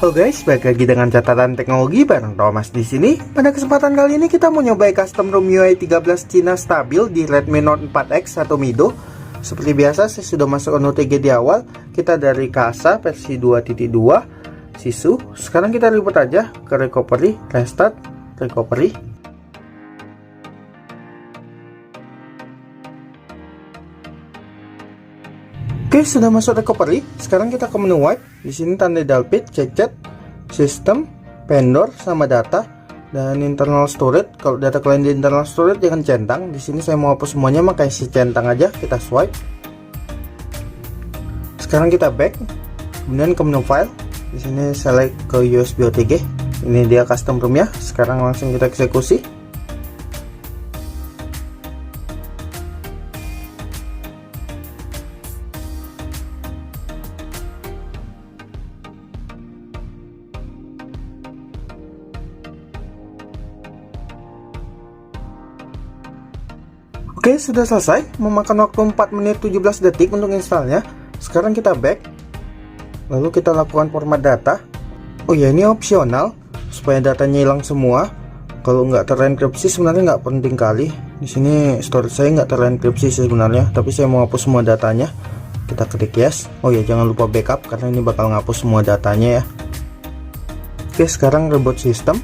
Halo guys, balik lagi dengan catatan teknologi bareng Thomas di sini. Pada kesempatan kali ini kita mau nyobain custom ROM UI 13 Cina stabil di Redmi Note 4X atau Mido. Seperti biasa, saya sudah masuk OTG di awal. Kita dari KASA versi 2.2 Sisu. Sekarang kita reboot aja ke recovery, restart, recovery. Oke, sudah masuk recovery. Sekarang kita ke menu wipe. Di sini tanda Dalpit, chat, sistem, vendor, sama data dan internal storage. Kalau data kalian di internal storage jangan centang. Di sini saya mau hapus semuanya, maka isi centang aja. Kita swipe. Sekarang kita back. Kemudian ke menu file. Di sini select ke USB OTG. Ini dia custom ROM ya. Sekarang langsung kita eksekusi. Oke, sudah selesai. Memakan waktu 4 menit 17 detik untuk installnya. Sekarang kita back. Lalu kita lakukan format data. Oh ya, ini opsional supaya datanya hilang semua. Kalau nggak terenkripsi sebenarnya nggak penting kali. Di sini storage saya nggak terenkripsi sebenarnya, tapi saya mau hapus semua datanya. Kita klik yes. Oh ya, jangan lupa backup karena ini bakal ngapus semua datanya ya. Oke, sekarang reboot sistem.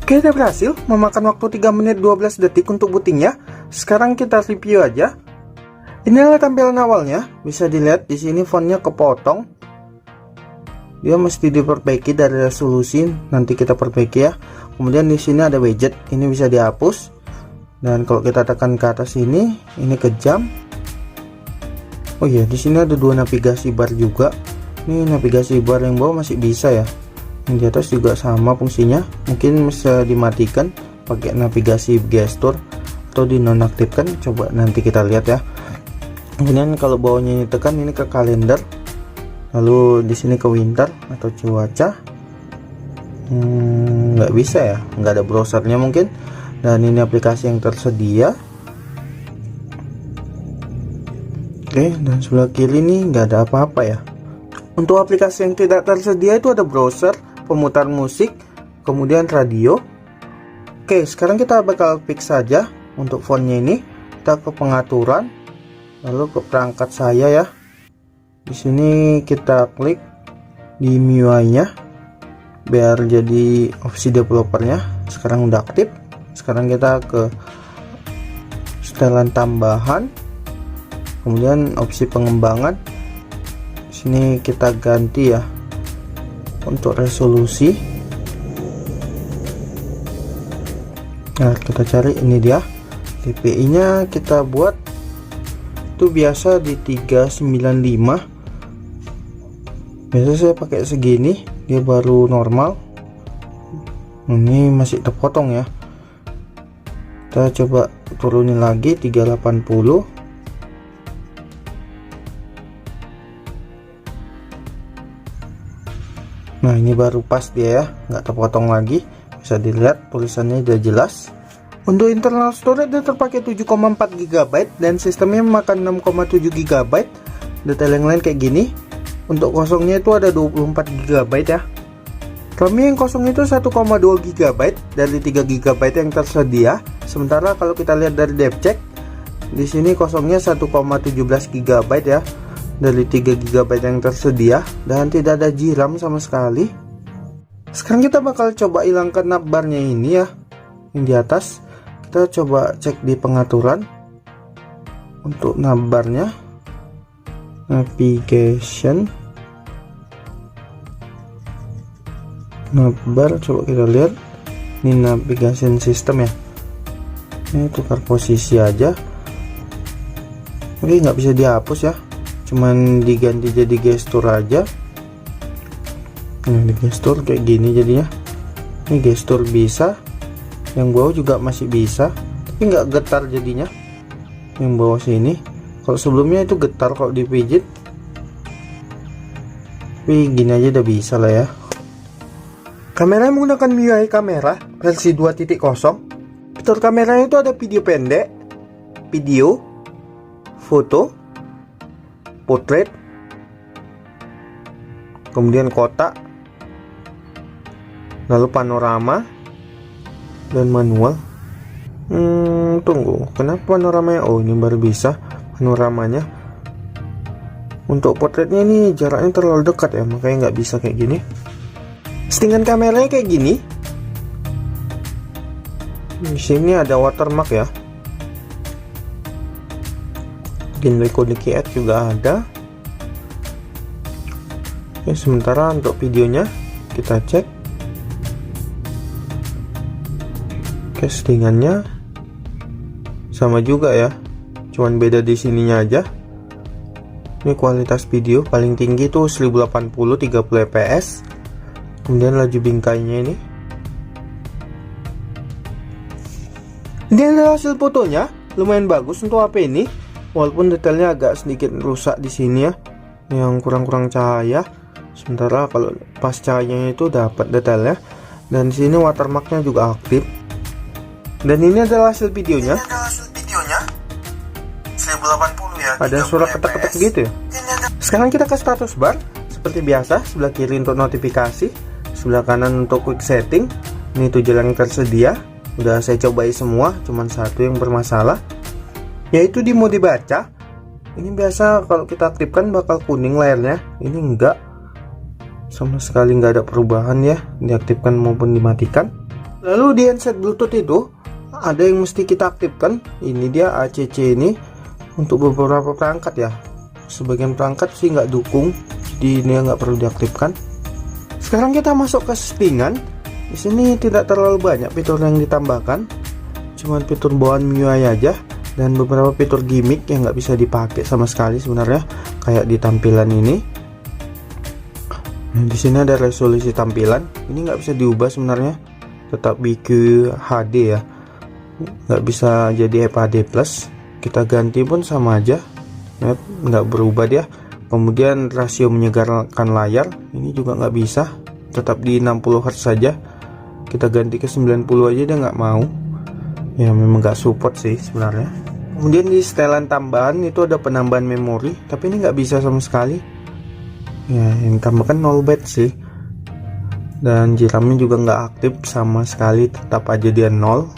Oke, udah berhasil. Memakan waktu 3 menit 12 detik untuk bootingnya. Sekarang kita review aja. Inilah tampilan awalnya. Bisa dilihat di sini fontnya kepotong. Dia mesti diperbaiki dari resolusi. Nanti kita perbaiki ya. Kemudian di sini ada widget. Ini bisa dihapus. Dan kalau kita tekan ke atas ini ke jam. Oh iya, di sini ada 2 navigasi bar juga. Ini navigasi bar yang bawah masih bisa ya. Yang di atas juga sama fungsinya. Mungkin bisa dimatikan pakai navigasi gestur atau dinonaktifkan. Coba nanti kita lihat ya. Kemudian kalau bawahnya ditekan ini ke kalender. Lalu di sini ke winter atau cuaca. Nggak bisa ya, nggak ada browsernya mungkin. Dan ini aplikasi yang tersedia. Oke, dan sebelah kiri ini nggak ada apa-apa ya. Untuk aplikasi yang tidak tersedia itu ada browser, pemutar musik, kemudian radio. Oke, sekarang kita bakal fix saja untuk fontnya ini. Kita ke pengaturan, lalu ke perangkat saya ya. Di sini kita klik di MIUI-nya biar jadi opsi developernya. Sekarang udah aktif. Sekarang kita ke setelan tambahan, kemudian opsi pengembangan. Di sini kita ganti ya. Untuk resolusi, nah kita cari ini dia. DPI nya kita buat itu biasa di 395. Biasa saya pakai segini, dia baru normal. Ini masih terpotong ya. Kita coba turunin lagi 380. Nah, ini baru pas dia ya, nggak terpotong lagi. Bisa dilihat tulisannya udah jelas. Untuk internal storage dia terpakai 7,4 GB dan sistemnya memakan 6,7 GB. Detail yang lain kayak gini. Untuk kosongnya itu ada 24 GB ya. RAM yang kosong itu 1,2 GB dari 3 GB yang tersedia. Sementara kalau kita lihat dari DevCheck, di sini kosongnya 1,17 GB ya. Dari 3 GB yang tersedia dan tidak ada JRAM sama sekali. Sekarang kita bakal coba hilangkan navbarnya ini ya, yang di atas. Kita coba cek di pengaturan untuk navbarnya, navigation, navbar. Coba kita lihat ini navigation system ya. Ini tukar posisi aja. Oke, nggak bisa dihapus ya, cuman diganti jadi gestur aja. Nah, di gestur kayak gini jadinya. Ini gestur bisa, yang bawah juga masih bisa, tapi nggak getar jadinya. Yang bawah sini, kalau sebelumnya itu getar kalau dipijit. Tapi gini aja udah bisa lah ya. Kamera menggunakan MIUI kamera versi 2.0. Fitur kameranya itu ada video pendek, video, foto, portrait, kemudian kotak, lalu panorama, dan manual. Tunggu, kenapa panoramanya? Oh, ini baru bisa panoramanya. Untuk portraitnya ini jaraknya terlalu dekat ya, makanya nggak bisa kayak gini. Settingan kameranya kayak gini. Di sini ada watermark ya. Ginway Kode QX juga ada. Oke, sementara untuk videonya kita cek. Oke, settingannya sama juga ya. Cuman beda di sininya aja. Ini kualitas video paling tinggi tuh 1080 30 fps. Kemudian laju bingkainya ini. Ini adalah hasil fotonya, lumayan bagus untuk HP ini. Walaupun detailnya agak sedikit rusak di sini ya, yang kurang-kurang cahaya. Sementara kalau pas cahayanya itu dapat detailnya. Dan di sini watermarknya juga aktif. Dan ini adalah hasil videonya. 1080 ya. Ada suara ketek-ketek gitu ya. Sekarang kita ke status bar. Seperti biasa, sebelah kiri untuk notifikasi, sebelah kanan untuk quick setting. Ini 7 yang tersedia. Udah saya cobai semua, cuman satu yang bermasalah, yaitu di mode baca. Ini biasa kalau kita aktifkan bakal kuning layarnya. Ini enggak, sama sekali nggak ada perubahan ya, diaktifkan maupun dimatikan. Lalu di handset Bluetooth itu ada yang mesti kita aktifkan. Ini dia ACC ini untuk beberapa perangkat ya. Sebagian perangkat sih nggak dukung, jadi ini nggak perlu diaktifkan. Sekarang kita masuk ke settingan. Di sini tidak terlalu banyak fitur yang ditambahkan, cuman fitur bawaan MIUI aja dan beberapa fitur gimmick yang nggak bisa dipakai sama sekali sebenarnya, kayak di tampilan ini. Nah, di sini ada resolusi tampilan, ini nggak bisa diubah sebenarnya, tetap BQ HD ya, nggak bisa jadi FHD plus. Kita ganti pun sama aja, nggak berubah dia. Kemudian rasio menyegarkan layar ini juga nggak bisa, tetap di 60 Hz saja. Kita ganti ke 90 aja dia nggak mau ya, memang nggak support sih sebenarnya. Kemudian di setelan tambahan itu ada penambahan memori, tapi ini nggak bisa sama sekali ya, yang tambahkan 0 byte sih. Dan JRAM-nya juga nggak aktif sama sekali, tetap aja dia 0.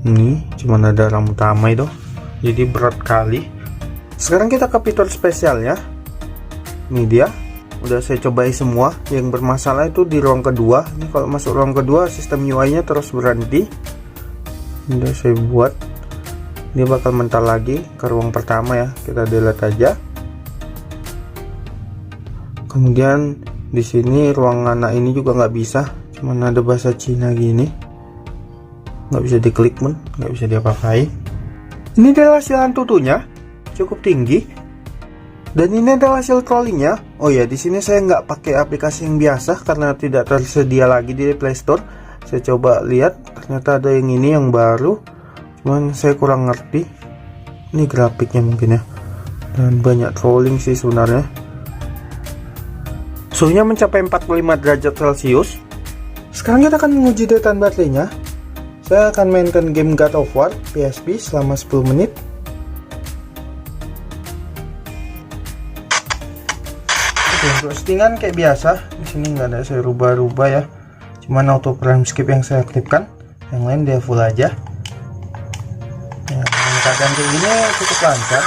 Ini cuman ada RAM utama itu, jadi berat kali. Sekarang kita ke fitur spesialnya. Ini dia, udah saya cobai semua. Yang bermasalah itu di ruang kedua. Ini kalau masuk ruang kedua sistem UI nya terus berhenti. Udah saya buat, dia bakal mental lagi ke ruang pertama ya, kita delete aja. Kemudian di sini ruang anak ini juga nggak bisa, cuman ada bahasa Cina gini, nggak bisa diklik pun, nggak bisa diapa-apain. Ini adalah hasil Antutunya, cukup tinggi. Dan ini adalah hasil trollingnya. Oh ya, di sini saya nggak pakai aplikasi yang biasa karena tidak tersedia lagi di Play Store. Saya coba lihat, ternyata ada yang ini yang baru, cuman saya kurang ngerti. Ini grafiknya mungkin ya. Dan banyak trolling sih sebenarnya. Suhunya mencapai 45 derajat Celcius. Sekarang kita akan menguji daya tahan baterainya. Saya akan mainkan game God of War PSP selama 10 menit. Untuk settingan kayak biasa, di sini nggak ada saya rubah-rubah ya, cuman auto frame skip yang saya aktifkan, yang lain dia full aja. Ya, dengan keadaan kayak gini cukup lancar.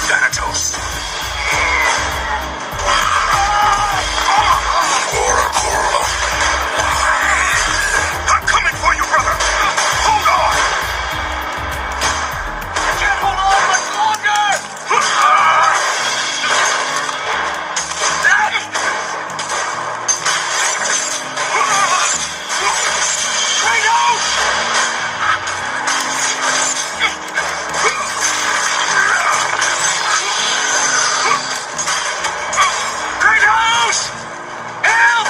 Thanatos. I'm coming for you, brother. Hold on. I can't hold on much longer. Kratos! Kratos! Help!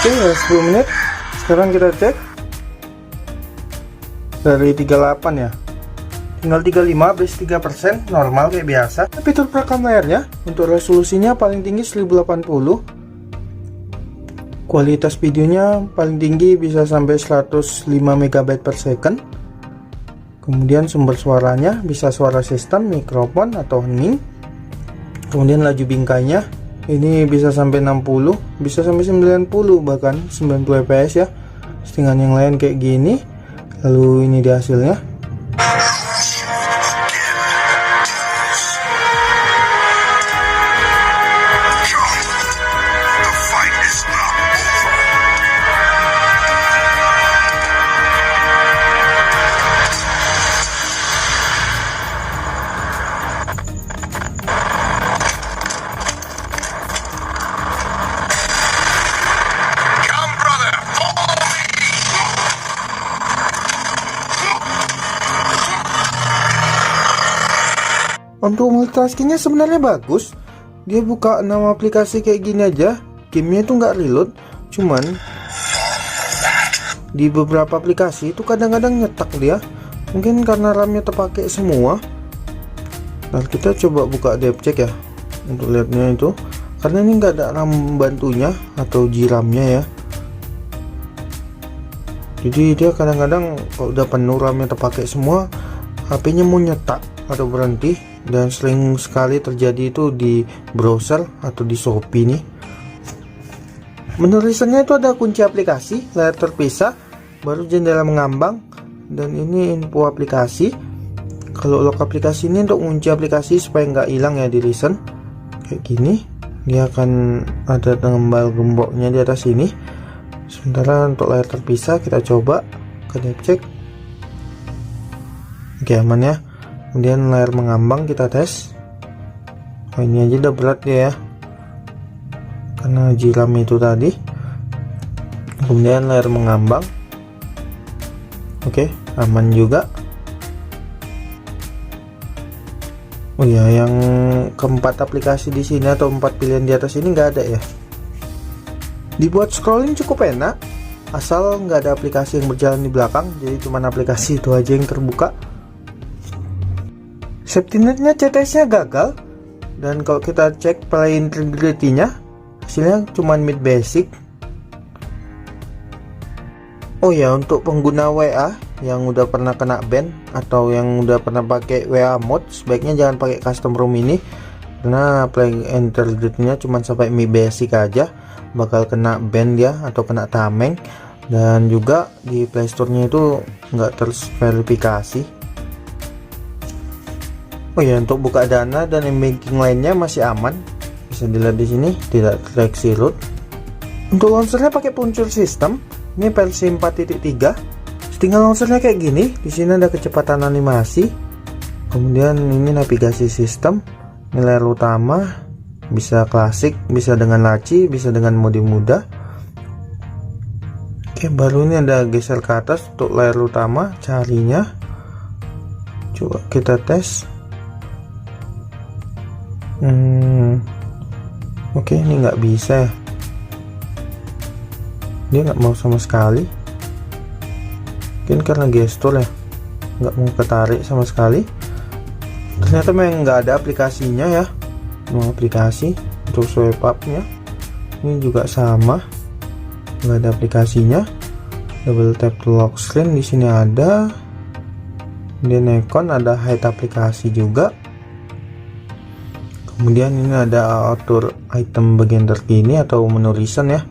Oke, 10 menit. Sekarang kita cek dari 38 ya, tinggal 35 plus 3%, normal kayak biasa. Fitur perekam layarnya untuk resolusinya paling tinggi 1080, kualitas videonya paling tinggi bisa sampai 105 MB per second. Kemudian sumber suaranya bisa suara sistem, mikrofon atau hening. Kemudian laju bingkainya ini bisa sampai 60, bisa sampai 90, bahkan 90 fps ya. Settingan yang lain kayak gini. Lalu ini dia hasilnya. Untuk multitaskingnya sebenarnya bagus. Dia buka 6 aplikasi kayak gini aja, gamenya itu nggak reload. Cuman di beberapa aplikasi itu kadang-kadang nyetak dia, mungkin karena RAM-nya terpakai semua. Nah, kita coba buka DevCheck ya untuk lihatnya itu, karena ini nggak ada RAM bantunya atau GRAM-nya ya. Jadi dia kadang-kadang kalau udah penuh RAM-nya terpakai semua, HP-nya mau nyetak atau berhenti. Dan sering sekali terjadi itu di browser atau di Shopee nih. Menu recentnya itu ada kunci aplikasi, layar terpisah, baru jendela mengambang, dan ini info aplikasi. Kalau lock aplikasi ini untuk kunci aplikasi supaya nggak hilang ya di recent. Kayak gini, dia akan ada tembal gemboknya di atas ini. Sementara untuk layar terpisah kita coba ke DevCheck. Oke, aman ya. Kemudian layar mengambang kita tes. Oh, ini aja udah berat ya, karena GRAM itu tadi. Kemudian layar mengambang. Oke, aman juga. Oh ya, yang keempat aplikasi di sini atau 4 pilihan di atas ini nggak ada ya. Dibuat scrolling cukup enak, asal nggak ada aplikasi yang berjalan di belakang. Jadi cuma aplikasi itu aja yang terbuka. Safety netnya CTS nya gagal, dan kalau kita cek play integrity nya hasilnya cuma mid basic. Oh ya, untuk pengguna WA yang udah pernah kena ban atau yang udah pernah pakai WA mode, sebaiknya jangan pakai custom ROM ini, karena play integrity nya cuma sampai mid basic aja, bakal kena ban dia atau kena tameng. Dan juga di Playstore nya itu nggak terverifikasi. Oh ya, untuk buka Dana dan banking lainnya masih aman, bisa dilihat di sini, tidak terdeteksi root. Untuk launchernya pakai Puncture System, ini versi 4.3. Settingan launchernya kayak gini, di sini ada kecepatan animasi, kemudian ini navigasi sistem, ini layar utama, bisa klasik, bisa dengan laci, bisa dengan mode mudah. Oke, baru ini ada geser ke atas untuk layar utama, carinya. Coba kita tes. Oke, ini nggak bisa ya, dia nggak mau sama sekali, mungkin karena gestur ya, nggak mau ketarik sama sekali. Ternyata memang nggak ada aplikasinya ya, mau aplikasi untuk swipe up nya ini juga sama. nggak ada aplikasinya. Double tap to lock screen di sini ada. Kemudian icon ada hide aplikasi juga. Kemudian ini ada atur item bagian terkini atau menu recent ya.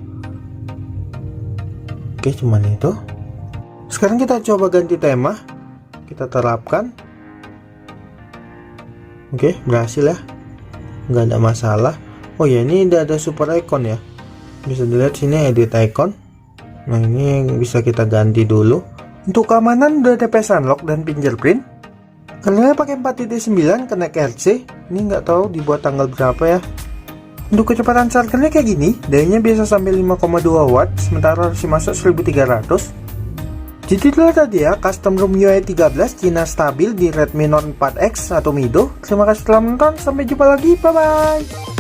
Oke, cuman itu. Sekarang kita coba ganti tema. Kita terapkan. Oke, berhasil ya. Nggak ada masalah. Oh ya, ini udah ada super icon ya. Bisa dilihat sini edit icon. Nah, ini bisa kita ganti dulu. Untuk keamanan udah ada face unlock dan fingerprint. Kalian pakai 4.9 Connect RC. Ini nggak tahu dibuat tanggal berapa ya. Untuk kecepatan chargernya kayak gini, dayanya biasa sampai 5,2 watt, sementara harus masuk 1300. Jadi itulah tadi ya custom ROM UI 13 Cina stabil di Redmi Note 4X atau Mido. Terima kasih telah menonton, sampai jumpa lagi, bye bye.